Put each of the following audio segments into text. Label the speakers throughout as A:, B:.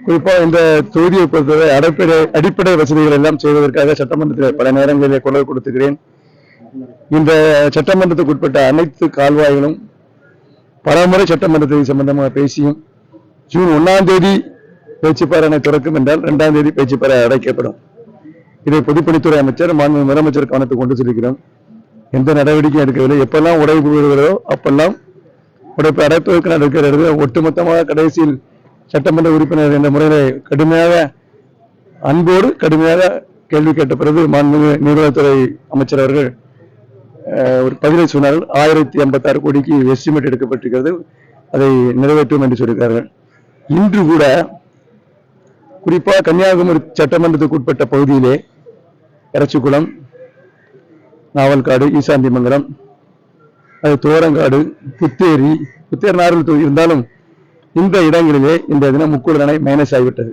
A: குறிப்பாக இந்த தொகுதியை பொறுத்தவரை அடிப்படை வசதிகள் எல்லாம் செய்வதற்காக சட்டமன்றத்தில் பல நேரங்களிலே குரல் கொடுத்துக்கிறேன். இந்த சட்டமன்றத்துக்கு உட்பட்ட அனைத்து கால்வாய்களும் பலமுறை சட்டமன்றத்தில் சம்பந்தமாக பேசியும் ஜூன் 1ஆம் தேதி பேச்சுப்பாறை அணை திறக்கும் என்றால் 2ஆம் தேதி பேச்சுப்பாறை அடைக்கப்படும். இதை பொதுப்பணித்துறை அமைச்சர் மாண்பு முதலமைச்சர் கவனத்துக்கு கொண்டு செல்கிறோம். எந்த நடவடிக்கையும் எடுக்கவில்லை. எப்பெல்லாம் உடைப்பு விடுகிறதோ அப்பெல்லாம் உடைப்பை அடைப்பதற்கு நடக்கிறது. ஒட்டுமொத்தமாக கடைசியில் சட்டமன்ற உறுப்பினர் என்ற முறையிலே கடுமையாக அன்போடு கடுமையாக கேள்வி கேட்ட பிறகு மாண்புமிகு நீர்வளத்துறை அமைச்சர் அவர்கள் ஒரு பதிலை சொன்னார்கள். 1086 கோடிக்கு எஸ்டிமேட் எடுக்கப்பட்டிருக்கிறது, அதை நிறைவேற்றும் என்று சொல்லியிருக்கிறார்கள். இன்று கூட குறிப்பாக கன்னியாகுமரி சட்டமன்றத்துக்கு உட்பட்ட பகுதியிலே எரச்சிக்குளம், நாவல்காடு, ஈசாந்திமங்கலம், அது தோரங்காடு, புத்தேரி நாரல் தொகுதி இருந்தாலும் இந்த இடங்களிலே இந்த தினம் முக்கூடல் அணை மைனஸ் ஆகிவிட்டது.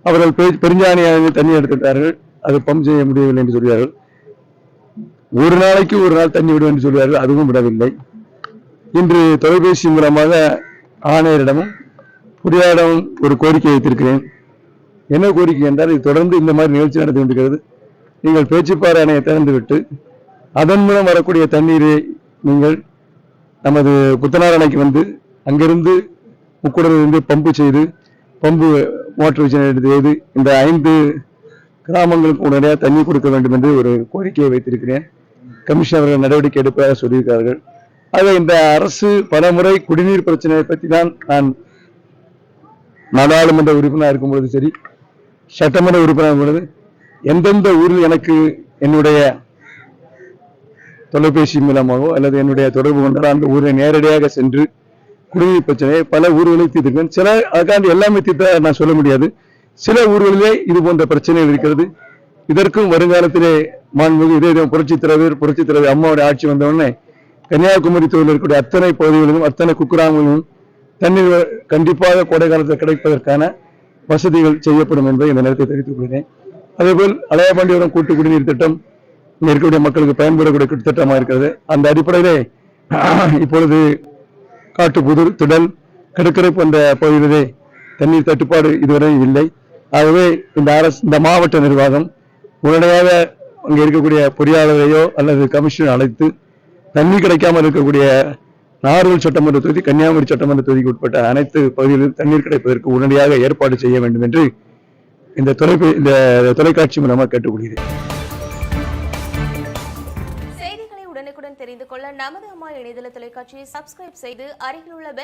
A: அவர்கள் பெருஞ்சாணி தண்ணி எடுத்துட்டார்கள், அது பம்ப் செய்ய முடியவில்லை என்று சொல்கிறார்கள். ஒரு நாளைக்கு ஒரு நாள் தண்ணி விடும் என்று சொல்கிறார்கள், அதுவும் விடவில்லை. இன்று தொலைபேசி மூலமாக ஆணையரிடமும் பொறியாளரிடமும் ஒரு கோரிக்கை வைத்திருக்கிறேன். என்ன கோரிக்கை என்றால், இது தொடர்ந்து இந்த மாதிரி நிகழ்ச்சி நடந்து கொண்டிருக்கிறது. நீங்கள் பேச்சுப்பாறை அணையை திறந்துவிட்டு அதன் மூலம் வரக்கூடிய தண்ணீரை நீங்கள் நமது புத்தனார் அணைக்கு வந்து அங்கிருந்து முக்கூடலிருந்து பம்பு செய்து பம்பு மோட்டர் வச்சு செய்து இந்த 5 கிராமங்களுக்கு உடனடியாக தண்ணீர் கொடுக்க வேண்டும் என்று ஒரு கோரிக்கையை வைத்திருக்கிறேன். கமிஷனர் அவர்கள் நடவடிக்கை எடுப்பதாக சொல்லியிருக்கிறார்கள். ஆக இந்த அரசு பலமுறை குடிநீர் பிரச்சனையை பற்றி தான் நான் நாடாளுமன்ற உறுப்பினராக இருக்கும் பொழுது சரி, சட்டமன்ற உறுப்பினர் பொழுது எந்தெந்த ஊரில் எனக்கு என்னுடைய தொலைபேசி மூலமாகவோ அல்லது என்னுடைய தொடர்பு கொண்டால் அந்த ஊரை நேரடியாக சென்று குடிநீர் பிரச்சனையை பல ஊர்களில் தீர்த்திருக்கேன். சில அதுக்காண்டி எல்லாமே தீர்த்த நான் சொல்ல முடியாது. சில ஊர்களிலே இது போன்ற பிரச்சனைகள் இருக்கிறது. இதற்கும் வருங்காலத்திலே மாண்புமிகு இதே புரட்சித் தலைவர் அம்மாவுடைய ஆட்சி வந்தவுடனே கன்னியாகுமரி தொகுதியில் இருக்கக்கூடிய அத்தனை பகுதிகளிலும் அத்தனை குக்கிராமங்களிலும் தண்ணீர் கண்டிப்பாக கோடை காலத்தில் கிடைப்பதற்கான வசதிகள் செய்யப்படும் என்பதை இந்த நேரத்தை தெரிவித்துக் கொள்கிறேன். அதேபோல் அலையாபாண்டியபுரம் கூட்டு குடிநீர் திட்டம் இங்க இருக்கக்கூடிய மக்களுக்கு பயன்படக்கூடிய திட்டமாக இருக்கிறது. அந்த அடிப்படையிலே இப்பொழுது காட்டுப்புதூர், திடல், கடற்கரை போன்ற பகுதிகளிலே தண்ணீர் தட்டுப்பாடு இதுவரை இல்லை. ஆகவே இந்த மாவட்ட நிர்வாகம் உடனடியாக அங்கே இருக்கக்கூடிய பொறியாளரையோ அல்லது கமிஷனர் அழைத்து தண்ணீர் கிடைக்காமல் இருக்கக்கூடிய நாகர்கோவில் சட்டமன்ற தொகுதி, கன்னியாகுமரி சட்டமன்ற தொகுதிக்கு உட்பட்ட அனைத்து பகுதிகளிலும் தண்ணீர் கிடைப்பதற்கு உடனடியாக ஏற்பாடு செய்ய வேண்டும் என்று இந்த தொலைக்காட்சி மூலமாக கேட்டுக்கொள்கிறேன்.
B: செய்திகளை உடனுக்குடன் தெரிந்து கொள்ள நமது அம்மா இணையதள தொலைக்காட்சியை சப்ஸ்கிரைப் செய்து அருகில் உள்ள